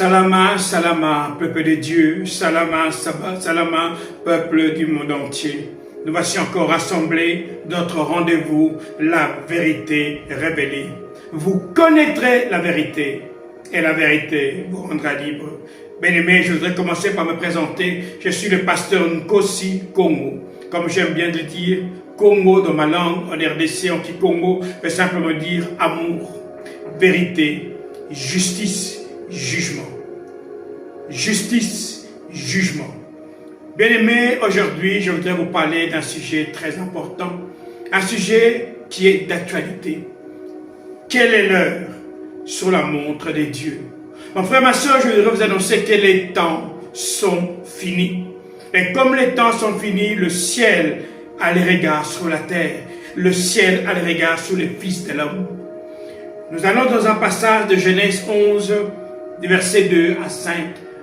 Salama, salama, peuple de Dieu, salama, salama, peuple du monde entier. Nous voici encore rassemblés, notre rendez-vous, la vérité révélée. Vous connaîtrez la vérité, et la vérité vous rendra libre. Bien-aimés, je voudrais commencer par me présenter. Je suis le pasteur Nkosi Kongo. Comme j'aime bien le dire, Congo dans ma langue, en RDC, en Kikongo, veut simplement dire amour, vérité, justice, jugement. Justice, jugement. Bien-aimés, aujourd'hui, je voudrais vous parler d'un sujet très important, un sujet qui est d'actualité. Quelle est l'heure sur la montre des dieux? Mon frère, ma soeur, je voudrais vous annoncer que les temps sont finis. Et comme les temps sont finis, le ciel a les regards sur la terre. Le ciel a les regards sur les fils de l'homme. Nous allons dans un passage de Genèse 11, du verset 2 à 5,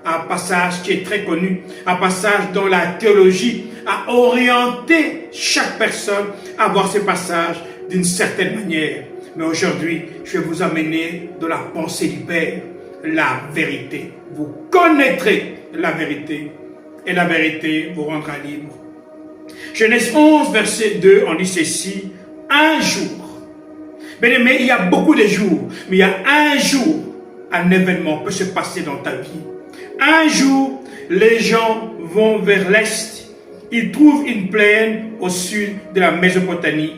un passage qui est très connu, un passage dont la théologie a orienté chaque personne à voir ce passage d'une certaine manière. Mais aujourd'hui, je vais vous amener dans la pensée du Père, la vérité. Vous connaîtrez la vérité, et la vérité vous rendra libre. Genèse 11, verset 2, on dit ceci: un jour. Bien aimé, il y a beaucoup de jours, mais il y a un jour, un événement peut se passer dans ta vie. Un jour, les gens vont vers l'est, ils trouvent une plaine au sud de la Mésopotamie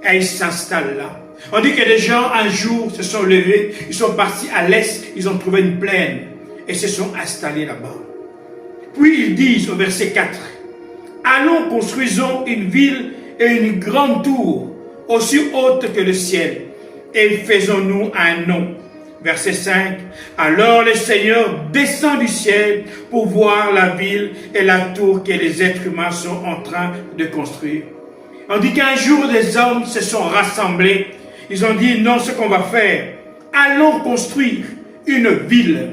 et ils s'installent là. On dit que les gens un jour se sont levés, ils sont partis à l'est, ils ont trouvé une plaine et se sont installés là-bas. Puis ils disent au verset 4, allons construisons une ville et une grande tour aussi haute que le ciel et faisons-nous un nom. Verset 5, alors le Seigneur descend du ciel pour voir la ville et la tour que les êtres humains sont en train de construire. On dit qu'un jour les hommes se sont rassemblés, ils ont dit non, ce qu'on va faire, allons construire une ville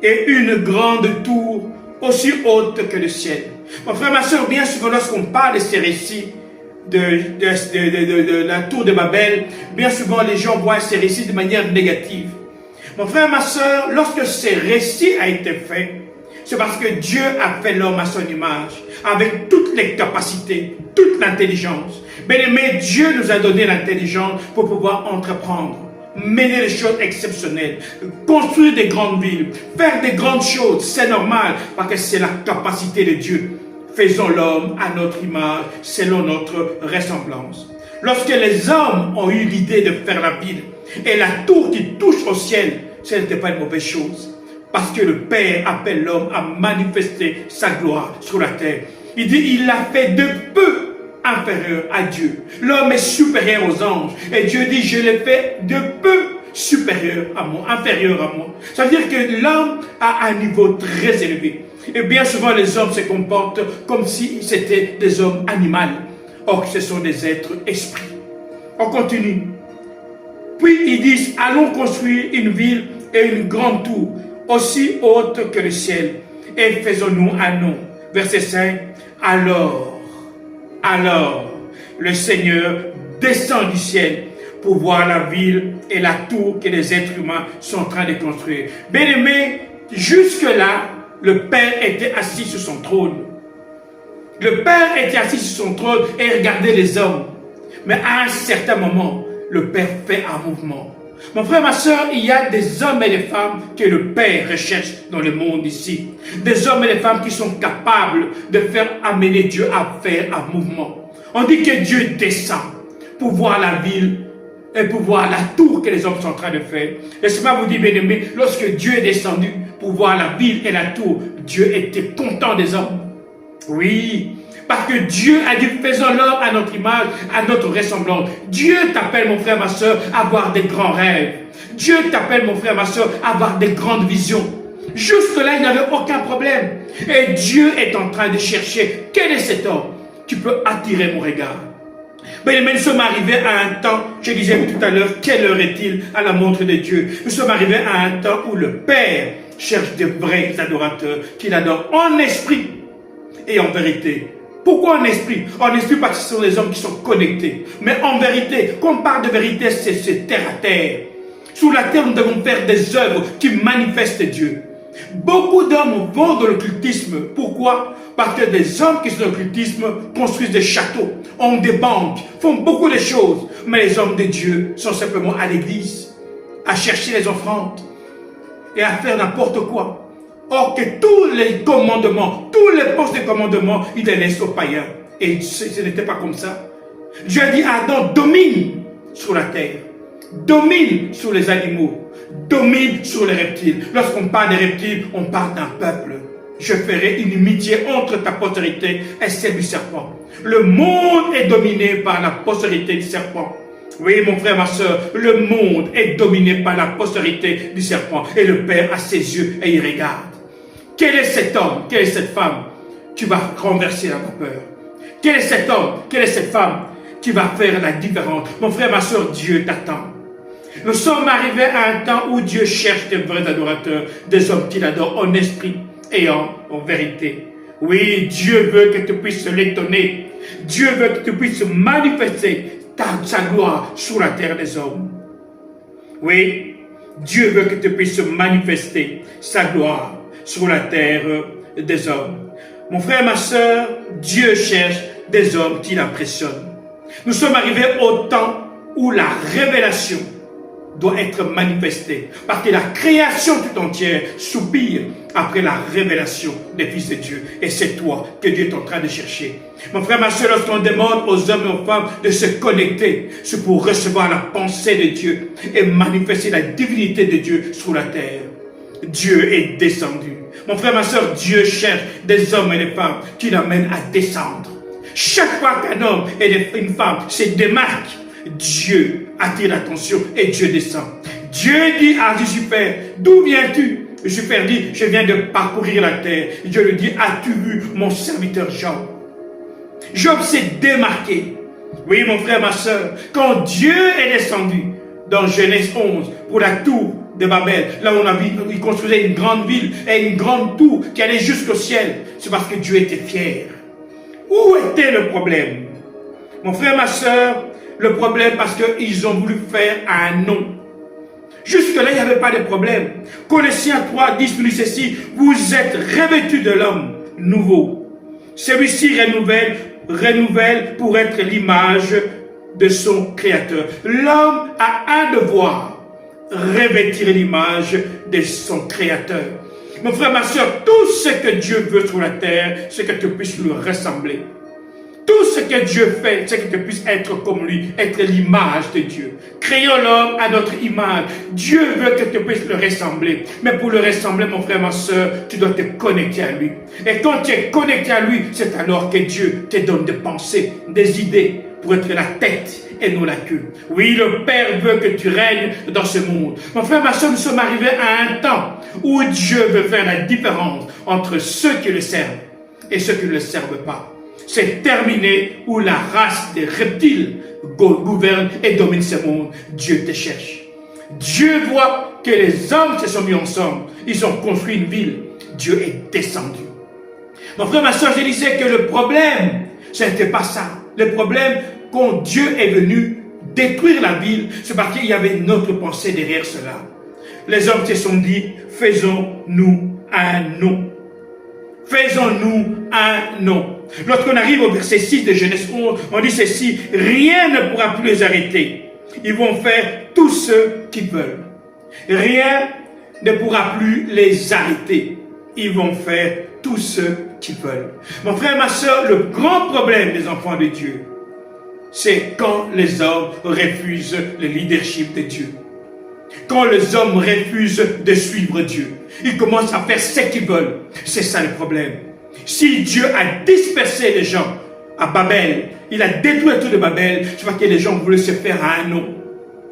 et une grande tour aussi haute que le ciel. Mon frère, ma soeur, bien souvent lorsqu'on parle de ces récits de la tour de Babel, bien souvent les gens voient ces récits de manière négative. Mon frère, ma soeur, lorsque ce récit a été fait, c'est parce que Dieu a fait l'homme à son image, avec toutes les capacités, toute l'intelligence. Bien-aimé, Dieu nous a donné l'intelligence pour pouvoir entreprendre, mener des choses exceptionnelles, construire des grandes villes, faire des grandes choses. C'est normal, parce que c'est la capacité de Dieu. Faisons l'homme à notre image, selon notre ressemblance. Lorsque les hommes ont eu l'idée de faire la ville, et la tour qui touche au ciel, ce n'était pas une mauvaise chose. Parce que le Père appelle l'homme à manifester sa gloire sur la terre. Il dit, il l'a fait de peu inférieur à Dieu. L'homme est supérieur aux anges. Et Dieu dit, je l'ai fait de peu supérieur à moi, inférieur à moi. Ça veut dire que l'homme a un niveau très élevé. Et bien souvent, les hommes se comportent comme si c'était des hommes animaux. Or, ce sont des êtres esprits. On continue. Puis ils disent, allons construire une ville et une grande tour, aussi haute que le ciel, et faisons-nous un nom. Verset 5, alors, le Seigneur descend du ciel pour voir la ville et la tour que les êtres humains sont en train de construire. Bien-aimés, jusque-là, le Père était assis sur son trône. Le Père était assis sur son trône et regardait les hommes. Mais à un certain moment, le Père fait un mouvement. Mon frère, ma soeur, il y a des hommes et des femmes que le Père recherche dans le monde ici. Des hommes et des femmes qui sont capables de faire amener Dieu à faire un mouvement. On dit que Dieu descend pour voir la ville et pour voir la tour que les hommes sont en train de faire. Laissez-moi vous dire, bien aimé, lorsque Dieu est descendu pour voir la ville et la tour, Dieu était content des hommes. Oui, parce que Dieu a dit, faisons l'homme à notre image, à notre ressemblance. Dieu t'appelle, mon frère, ma soeur, à avoir des grands rêves. Dieu t'appelle, mon frère, ma soeur, à avoir des grandes visions. Jusque-là, il n'y avait aucun problème. Et Dieu est en train de chercher, quel est cet homme qui peut attirer mon regard? Mais nous sommes arrivés à un temps, je disais tout à l'heure, quelle heure est-il à la montre de Dieu? Nous sommes arrivés à un temps où le Père cherche de vrais adorateurs qui l'adorent en esprit et en vérité. Pourquoi en esprit? En esprit parce que ce sont les hommes qui sont connectés. Mais en vérité, quand on parle de vérité, c'est terre à terre. Sur la terre, nous devons faire des œuvres qui manifestent Dieu. Beaucoup d'hommes vont dans l'occultisme. Pourquoi? Parce que des hommes qui sont dans l'occultisme construisent des châteaux, ont des banques, font beaucoup de choses. Mais les hommes de Dieu sont simplement à l'église, à chercher les offrandes et à faire n'importe quoi. Or que tous les commandements, tous les postes de commandements, ils les laissent aux païens. Et ce n'était pas comme ça. Dieu a dit à Adam, domine sur la terre, domine sur les animaux, domine sur les reptiles. Lorsqu'on parle des reptiles, on parle d'un peuple. Je ferai une amitié entre ta postérité et celle du serpent. Le monde est dominé par la postérité du serpent. Oui, mon frère, ma soeur, le monde est dominé par la postérité du serpent. Et le Père a ses yeux et il regarde. Quel est cet homme? Quelle est cette femme? Tu vas renverser la vapeur. Quel est cet homme? Quelle est cette femme? Qui va faire la différence. Mon frère, ma soeur, Dieu t'attend. Nous sommes arrivés à un temps où Dieu cherche des vrais adorateurs, des hommes qui l'adorent en esprit et en vérité. Oui, Dieu veut que tu puisses l'étonner. Dieu veut que tu puisses manifester sa gloire sur la terre des hommes. Oui, Dieu veut que tu puisses manifester sa gloire sur la terre des hommes. Mon frère, ma soeur, Dieu cherche des hommes qui l'impressionnent. Nous sommes arrivés au temps où la révélation doit être manifestée. Parce que la création tout entière soupire après la révélation des fils de Dieu. Et c'est toi que Dieu est en train de chercher. Mon frère, ma soeur, lorsqu'on demande aux hommes et aux femmes de se connecter, c'est pour recevoir la pensée de Dieu et manifester la divinité de Dieu sur la terre. Dieu est descendu. Mon frère, ma soeur, Dieu cherche des hommes et des femmes qui l'amènent à descendre. Chaque fois qu'un homme et une femme se démarquent, Dieu attire l'attention et Dieu descend. Dieu dit à Lucifer, d'où viens-tu? Lucifer dit, je viens de parcourir la terre. Dieu lui dit, as-tu vu mon serviteur Job? Job s'est démarqué. Oui, mon frère, ma soeur, quand Dieu est descendu dans Genèse 11 pour la tour de Babel, là où on a vu, il construisait une grande ville et une grande tour qui allait jusqu'au ciel, c'est parce que Dieu était fier. Où était le problème? Mon frère, ma soeur, le problème parce qu'ils ont voulu faire un nom. Jusque-là, il n'y avait pas de problème. Colossiens 3, 10 nous dit ceci, vous êtes revêtus de l'homme nouveau. Celui-ci renouvelle pour être l'image de son créateur. L'homme a un devoir, revêtir l'image de son créateur. Mon frère, ma soeur, tout ce que Dieu veut sur la terre, c'est que tu puisses lui ressembler. Tout ce que Dieu fait, c'est que tu puisses être comme lui, être l'image de Dieu. Créons l'homme à notre image. Dieu veut que tu puisses le ressembler. Mais pour le ressembler, mon frère, ma soeur, tu dois te connecter à lui. Et quand tu es connecté à lui, c'est alors que Dieu te donne des pensées, des idées pour être la tête et non la queue. Oui, le Père veut que tu règnes dans ce monde. Mon frère, ma soeur, nous sommes arrivés à un temps où Dieu veut faire la différence entre ceux qui le servent et ceux qui ne le servent pas. C'est terminé où la race des reptiles gouverne et domine ce monde. Dieu te cherche. Dieu voit que les hommes se sont mis ensemble. Ils ont construit une ville. Dieu est descendu. Mon frère, ma soeur, je disais que le problème, ce n'était pas ça. Le problème, quand Dieu est venu détruire la ville, c'est parce qu'il y avait une autre pensée derrière cela. Les hommes se sont dit, faisons-nous un nom. Faisons-nous un nom. Lorsqu'on arrive au verset 6 de Genèse 11, on dit ceci, rien ne pourra plus les arrêter. Ils vont faire tout ce qu'ils veulent. Rien ne pourra plus les arrêter. Ils vont faire tout ce qu'ils veulent. Mon frère, ma soeur, le grand problème des enfants de Dieu, c'est quand les hommes refusent le leadership de Dieu. Quand les hommes refusent de suivre Dieu, ils commencent à faire ce qu'ils veulent. C'est ça le problème. Si Dieu a dispersé les gens à Babel, il a détruit tout de Babel, c'est parce que les gens voulaient se faire à un nom.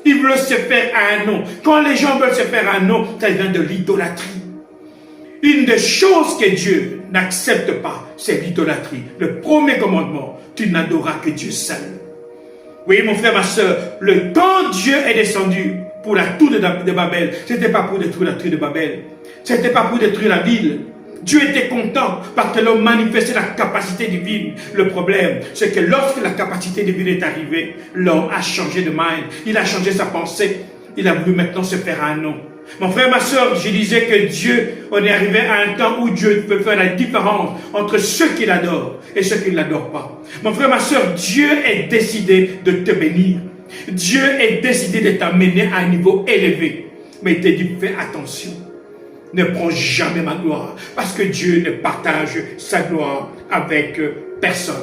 Ils veulent se faire à un nom. Quand les gens veulent se faire à un nom, ça vient de l'idolâtrie. Une des choses que Dieu n'accepte pas, c'est l'idolâtrie. Le premier commandement, tu n'adoreras que Dieu seul. Oui, mon frère, ma soeur, quand Dieu est descendu pour la tour de Babel, ce n'était pas pour détruire la tour de Babel. Ce n'était pas pour détruire la ville. Dieu était content parce que l'homme manifestait la capacité divine. Le problème, c'est que lorsque la capacité divine est arrivée, l'homme a changé de mind. Il a changé sa pensée. il a voulu maintenant se faire un nom. Mon frère, ma soeur, je disais que Dieu, on est arrivé à un temps où Dieu peut faire la différence entre ceux qui l'adorent et ceux qui ne l'adorent pas. Mon frère, ma soeur, Dieu est décidé de te bénir. Dieu est décidé de t'amener à un niveau élevé. Mais il te dit, fais attention. Ne prends jamais ma gloire, parce que Dieu ne partage sa gloire avec personne.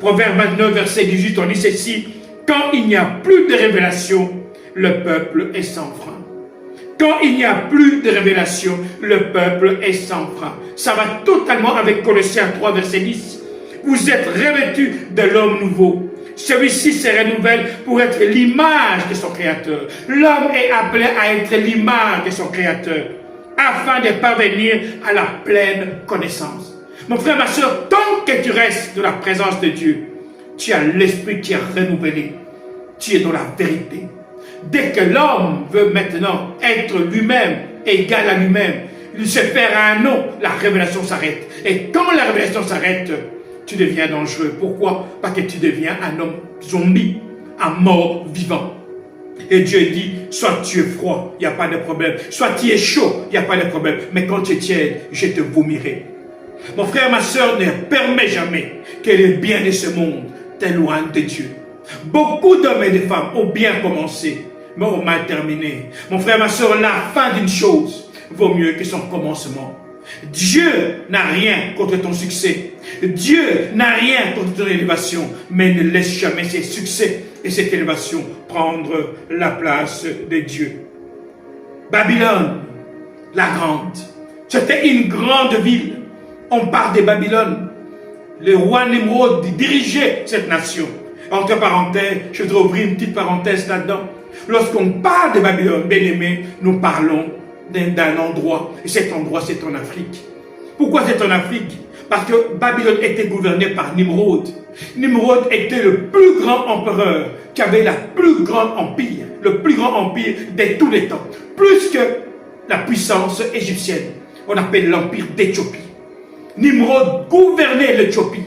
Proverbe 29, verset 18, on dit ceci: quand il n'y a plus de révélation, le peuple est sans frein. Quand il n'y a plus de révélation, le peuple est sans frein. Ça va totalement avec Colossiens 3, verset 10. Vous êtes revêtus de l'homme nouveau. Celui-ci se renouvelle pour être l'image de son Créateur. L'homme est appelé à être l'image de son Créateur, afin de parvenir à la pleine connaissance. Mon frère, ma soeur, tant que tu restes dans la présence de Dieu, tu as l'esprit qui est renouvelé. Tu es dans la vérité. Dès que l'homme veut maintenant être lui-même, égal à lui-même, il se faire un nom, la révélation s'arrête. Et quand la révélation s'arrête, tu deviens dangereux. Pourquoi? Parce que tu deviens un homme zombie, un mort vivant. Et Dieu dit, soit tu es froid, il n'y a pas de problème. Soit tu es chaud, il n'y a pas de problème. Mais quand tu es tiède, je te vomirai. Mon frère, ma soeur, ne permet jamais que le bien de ce monde t'éloigne de Dieu. Beaucoup d'hommes et de femmes ont bien commencé, mais ont mal terminé. Mon frère, ma soeur, la fin d'une chose vaut mieux que son commencement. Dieu n'a rien contre ton succès. Dieu n'a rien contre ton élévation, mais ne laisse jamais ses succès et cette élévation prendre la place de Dieu. Babylone, la grande, c'était une grande ville. On parle de Babylone. Le roi Nimrod dirigeait cette nation. Entre parenthèses, je voudrais ouvrir une petite parenthèse là-dedans. Lorsqu'on parle de Babylone, bien aimé, nous parlons d'un endroit. Et cet endroit, c'est en Afrique. Pourquoi c'est en Afrique? Parce que Babylone était gouvernée par Nimrod. Nimrod était le plus grand empereur qui avait le plus grand empire de tous les temps. Plus que la puissance égyptienne. On appelle l'empire d'Éthiopie. Nimrod gouvernait l'Éthiopie.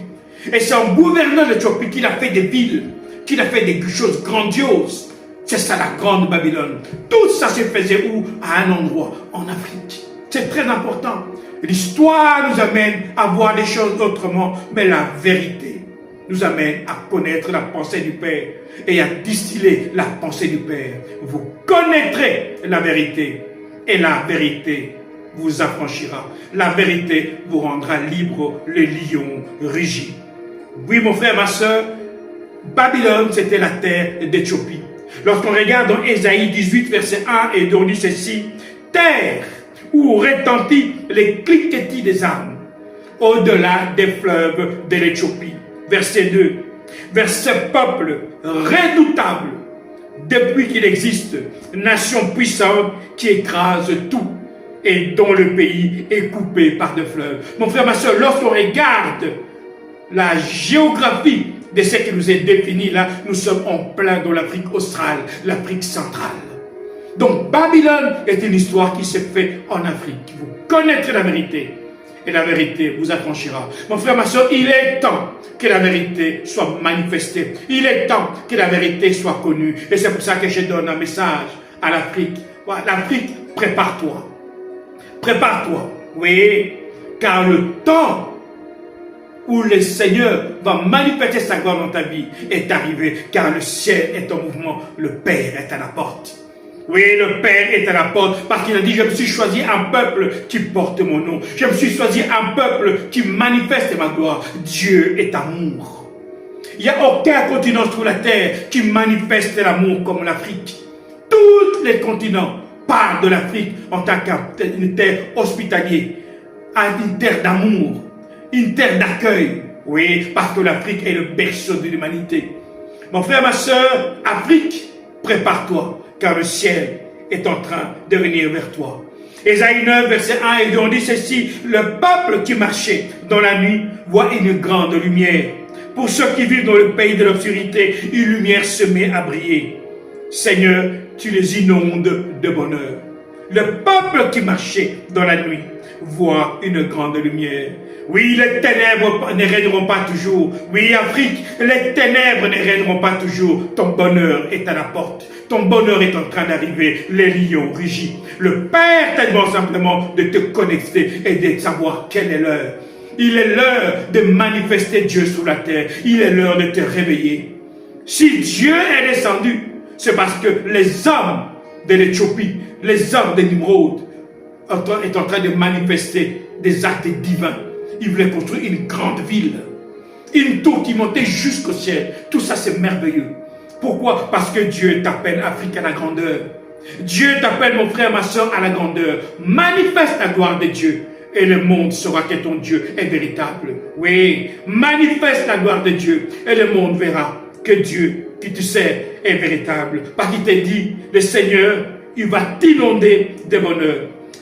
Et c'est en gouvernant l'Éthiopie qu'il a fait des villes, qu'il a fait des choses grandioses. C'est ça la grande Babylone. Tout ça se faisait où? À un endroit, en Afrique. C'est très important. L'histoire nous amène à voir les choses autrement, mais la vérité nous amène à connaître la pensée du Père et à distiller la pensée du Père. Vous connaîtrez la vérité et la vérité vous affranchira. La vérité vous rendra libre, le lion rugit. Oui, mon frère, ma soeur, Babylone, c'était la terre d'Éthiopie. Lorsqu'on regarde dans Ésaïe 18, verset 1, et on dit ceci: terre où retentit les cliquetis des armes, au-delà des fleuves de l'Éthiopie. Verset 2. Vers ce peuple redoutable, depuis qu'il existe, nation puissante qui écrase tout, et dont le pays est coupé par des fleuves. Mon frère, ma soeur, lorsqu'on regarde la géographie de ce qui nous est défini là, nous sommes en plein dans l'Afrique australe, l'Afrique centrale. Donc Babylone est une histoire qui se fait en Afrique. Vous connaîtrez la vérité et la vérité vous affranchira. Mon frère, ma soeur, il est temps que la vérité soit manifestée. Il est temps que la vérité soit connue. Et c'est pour ça que je donne un message à l'Afrique. Voilà, l'Afrique, prépare-toi. Prépare-toi, oui, car le temps où le Seigneur va manifester sa gloire dans ta vie est arrivé, car le ciel est en mouvement, le Père est à la porte. Oui, le Père est à la porte, parce qu'il a dit, je me suis choisi un peuple qui porte mon nom. Je me suis choisi un peuple qui manifeste ma gloire. Dieu est amour. Il n'y a aucun continent sur la terre qui manifeste l'amour comme l'Afrique. Tous les continents parlent de l'Afrique en tant qu'une terre hospitalière, une terre d'amour, une terre d'accueil. Oui, parce que l'Afrique est le berceau de l'humanité. Mon frère, ma soeur, Afrique, prépare-toi, car le ciel est en train de venir vers toi. Ésaïe 9, verset 1 et 2, on dit ceci: le peuple qui marchait dans la nuit voit une grande lumière. Pour ceux qui vivent dans le pays de l'obscurité, une lumière se met à briller. Seigneur, tu les inondes de bonheur. Le peuple qui marchait dans la nuit voient une grande lumière. Oui, les ténèbres ne régneront pas toujours. Oui, Afrique, les ténèbres ne régneront pas toujours. Ton bonheur est à la porte. Ton bonheur est en train d'arriver. Les lions rugissent. Le Père te demande simplement de te connecter et de savoir quelle est l'heure. Il est l'heure de manifester Dieu sur la terre. Il est l'heure de te réveiller. Si Dieu est descendu, c'est parce que les hommes de l'Éthiopie, les hommes de Nimrod, est en train de manifester des actes divins. Ils voulaient construire une grande ville, une tour qui montait jusqu'au ciel. Tout ça, c'est merveilleux. Pourquoi? Parce que Dieu t'appelle, Afrique, à la grandeur. Dieu t'appelle, mon frère, ma soeur, à la grandeur. Manifeste la gloire de Dieu et le monde saura que ton Dieu est véritable. Oui, manifeste la gloire de Dieu et le monde verra que Dieu qui tu sais est véritable. Parce qu'il t'a dit, le Seigneur, il va t'inonder de bonheur.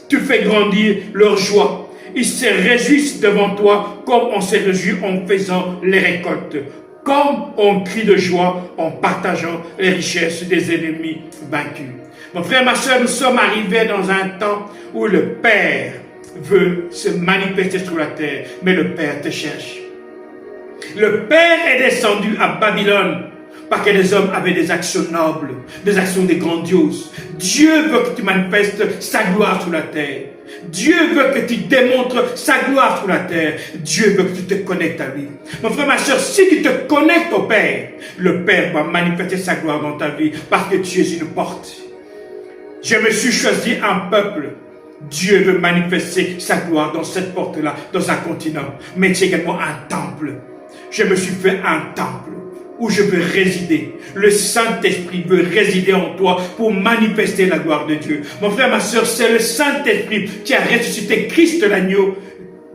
Tu fais grandir leur joie. Ils se réjouissent devant toi comme on se réjouit en faisant les récoltes. Comme on crie de joie en partageant les richesses des ennemis vaincus. Mon frère, ma soeur, nous sommes arrivés dans un temps où le Père veut se manifester sur la terre, mais le Père te cherche. Le Père est descendu à Babylone parce que les hommes avaient des actions nobles, des actions grandioses. Dieu veut que tu manifestes sa gloire sur la terre. Dieu veut que tu démontres sa gloire sur la terre. Dieu veut que tu te connectes à lui. Mon frère, ma soeur, si tu te connectes au Père, le Père va manifester sa gloire dans ta vie parce que tu es une porte. Je me suis choisi un peuple. Dieu veut manifester sa gloire dans cette porte-là, dans un continent. Mais c'est également un temple. Je me suis fait un temple où je veux résider. Le Saint-Esprit veut résider en toi pour manifester la gloire de Dieu. Mon frère, ma soeur, c'est le Saint-Esprit qui a ressuscité Christ l'agneau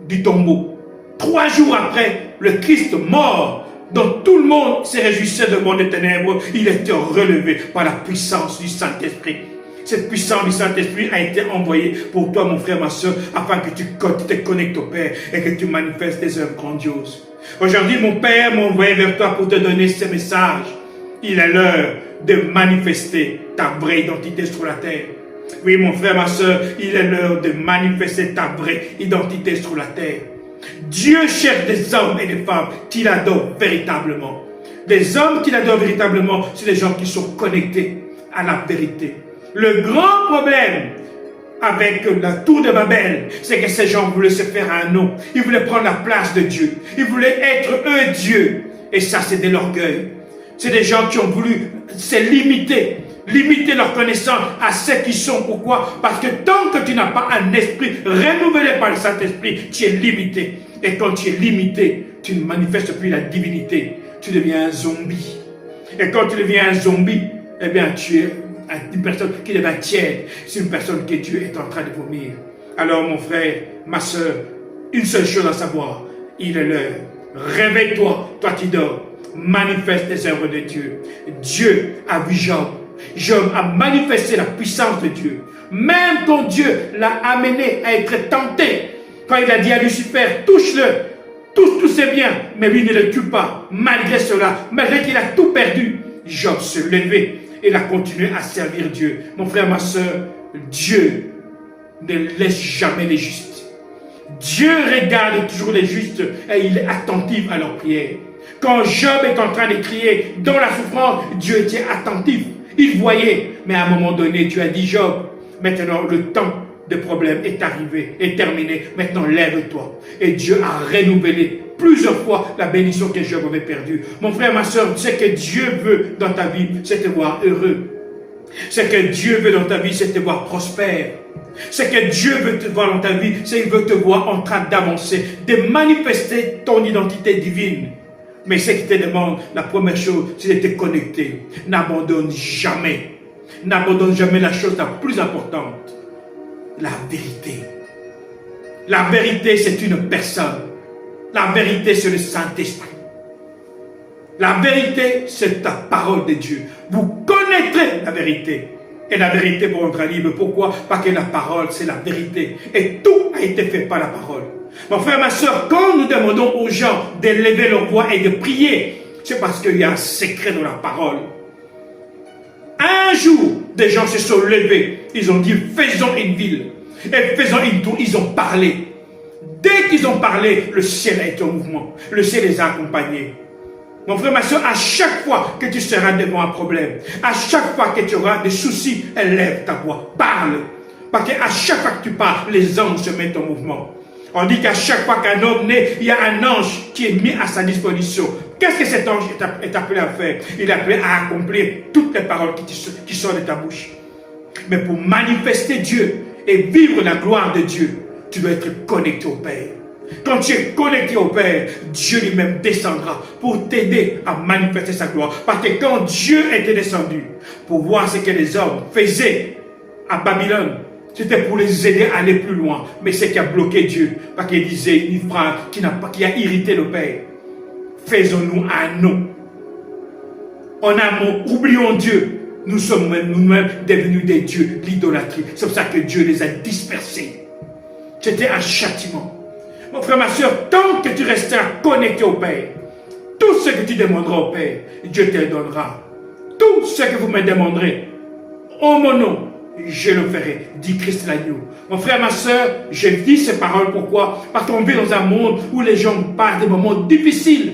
du tombeau. 3 jours après, le Christ mort, dont tout le monde se réjouissait devant les ténèbres, il était relevé par la puissance du Saint-Esprit. Cette puissance du Saint-Esprit a été envoyée pour toi, mon frère, ma soeur, afin que tu te connectes au Père et que tu manifestes des œuvres grandioses. Aujourd'hui, mon Père m'a envoyé vers toi pour te donner ce message. Il est l'heure de manifester ta vraie identité sur la terre. Oui, mon frère, ma soeur, il est l'heure de manifester ta vraie identité sur la terre. Dieu cherche des hommes et des femmes qui l'adorent véritablement. Des hommes qui l'adorent véritablement, c'est des gens qui sont connectés à la vérité. Le grand problème avec la tour de Babel, c'est que ces gens voulaient se faire un nom. Ils voulaient prendre la place de Dieu. Ils voulaient être eux Dieu. Et ça, c'est de l'orgueil. C'est des gens qui ont voulu se limiter leur connaissance à ceux qui sont. Pourquoi? Parce que tant que tu n'as pas un esprit renouvelé par le Saint-Esprit, tu es limité. Et quand tu es limité, tu ne manifestes plus la divinité. Tu deviens un zombie. Et quand tu deviens un zombie, eh bien, tu es une personne qui devient tiède. C'est une personne que Dieu est en train de vomir. Alors, mon frère, ma soeur, une seule chose à savoir, il est l'heure. Réveille-toi, toi qui dors. Manifeste les œuvres de Dieu. Dieu a vu Job. Job a manifesté la puissance de Dieu. Même quand Dieu l'a amené à être tenté, quand il a dit à Lucifer, touche-le, touche tous ses biens, mais lui ne le tue pas. Malgré cela, malgré qu'il a tout perdu, Job se levait. Il a continué à servir Dieu. Mon frère, ma soeur, Dieu ne laisse jamais les justes. Dieu regarde toujours les justes et il est attentif à leurs prières. Quand Job est en train de crier dans la souffrance, Dieu était attentif. Il voyait. Mais à un moment donné, Dieu a dit, Job, maintenant le temps de problème est arrivé, est terminé. Maintenant, lève-toi. Et Dieu a renouvelé plusieurs fois la bénédiction que Job avait perdue. Mon frère, ma soeur, ce que Dieu veut dans ta vie, c'est te voir heureux. Ce que Dieu veut dans ta vie, c'est te voir prospère. Ce que Dieu veut te voir dans ta vie, c'est qu'il veut te voir en train d'avancer, de manifester ton identité divine. Mais ce qui te demande, la première chose, c'est de te connecter. N'abandonne jamais. N'abandonne jamais la chose la plus importante. La vérité. La vérité, c'est une personne. La vérité, c'est le Saint-Esprit. La vérité, c'est ta parole de Dieu. Vous connaîtrez la vérité. Et la vérité vous rendra libre. Pourquoi? Parce que la parole, c'est la vérité. Et tout a été fait par la parole. Mon frère, ma soeur, quand nous demandons aux gens de lever leur voix et de prier, c'est parce qu'il y a un secret dans la parole. Un jour, des gens se sont levés. Ils ont dit, faisons une ville. Et faisant une tour, ils ont parlé. Dès qu'ils ont parlé, le ciel a été en mouvement. Le ciel les a accompagnés. Mon frère, ma soeur, à chaque fois que tu seras devant un problème, à chaque fois que tu auras des soucis, élève ta voix, parle. Parce qu'à chaque fois que tu parles, les anges se mettent en mouvement. On dit qu'à chaque fois qu'un homme naît, il y a un ange qui est mis à sa disposition. Qu'est-ce que cet ange est appelé à faire? Il est appelé à accomplir toutes les paroles qui sortent de ta bouche. Mais pour manifester Dieu et vivre la gloire de Dieu, tu dois être connecté au Père. Quand tu es connecté au Père, Dieu lui-même descendra pour t'aider à manifester sa gloire. Parce que quand Dieu était descendu pour voir ce que les hommes faisaient à Babylone, c'était pour les aider à aller plus loin. Mais c'est qui a bloqué Dieu. Parce qu'il disait une phrase qui a irrité le Père. Faisons-nous un nom. En amont, oublions Dieu. Nous sommes nous-mêmes devenus des dieux, l'idolâtrie. C'est pour ça que Dieu les a dispersés. C'était un châtiment. Mon frère, ma soeur, tant que tu resteras connecté au Père, tout ce que tu demanderas au Père, Dieu te le donnera. Tout ce que vous me demanderez, en mon nom, je le ferai, dit Christ l'agneau. Mon frère, ma soeur, je dis ces paroles, pourquoi? Parce qu'on vit dans un monde où les gens parlent des moments difficiles.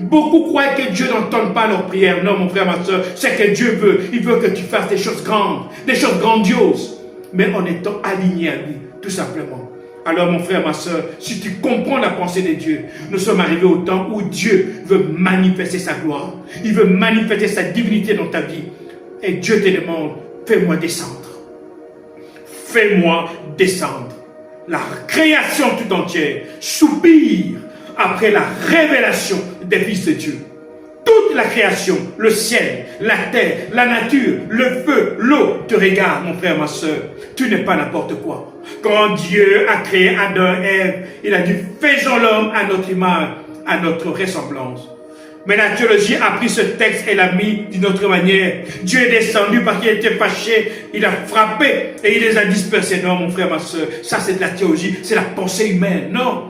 Beaucoup croient que Dieu n'entend pas leurs prières. Non, mon frère, ma soeur, c'est que Dieu veut. Il veut que tu fasses des choses grandes, des choses grandioses, mais en étant aligné à lui, tout simplement. Alors, mon frère, ma soeur, si tu comprends la pensée de Dieu, nous sommes arrivés au temps où Dieu veut manifester sa gloire. Il veut manifester sa divinité dans ta vie. Et Dieu te demande, fais-moi descendre. Fais-moi descendre. La création tout entière soupire après la révélation des fils de Dieu. Toute la création, le ciel, la terre, la nature, le feu, l'eau, te regarde, mon frère, ma soeur. Tu n'es pas n'importe quoi. Quand Dieu a créé Adam et Ève, il a dit, faisons l'homme à notre image, à notre ressemblance. Mais la théologie a pris ce texte et l'a mis d'une autre manière. Dieu est descendu parce qu'il était fâché, il a frappé et il les a dispersés. Non, mon frère, ma soeur, ça c'est de la théologie, c'est la pensée humaine. Non.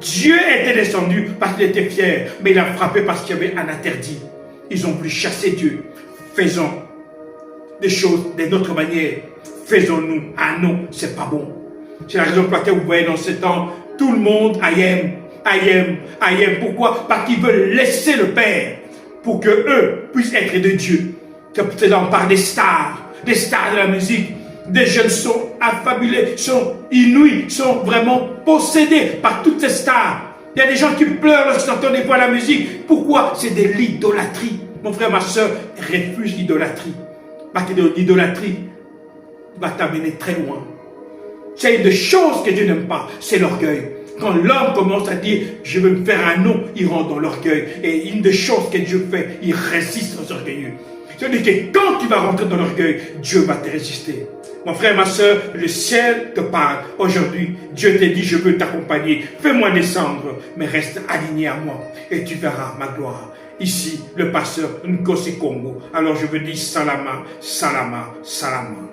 Dieu était descendu parce qu'il était fier, mais il a frappé parce qu'il y avait un interdit. Ils ont voulu chasser Dieu. Faisons des choses d'une autre manière. Faisons-nous un nom, c'est pas bon. C'est la raison pour laquelle vous voyez dans ce temps, tout le monde aime. Pourquoi? Parce qu'ils veulent laisser le Père pour que eux puissent être de Dieu. C'est là on parle des stars de la musique. Des jeunes sont affabulés, sont inouïs, sont vraiment possédés par toutes ces stars. Il y a des gens qui pleurent lorsqu'ils entendent des voix à la musique. Pourquoi? C'est de l'idolâtrie. Mon frère, ma soeur, refuse l'idolâtrie. Parce que l'idolâtrie va t'amener très loin. C'est une des choses que Dieu n'aime pas, c'est l'orgueil. Quand l'homme commence à dire, je veux me faire un nom, il rentre dans l'orgueil. Et une des choses que Dieu fait, il résiste aux orgueilleux. C'est-à-dire que quand tu vas rentrer dans l'orgueil, Dieu va te résister. Mon frère, ma soeur, le ciel te parle. Aujourd'hui, Dieu te dit, je veux t'accompagner. Fais-moi descendre, mais reste aligné à moi. Et tu verras ma gloire. Ici, le pasteur Nkosi Congo. Alors je veux dire, salama, salama, salama.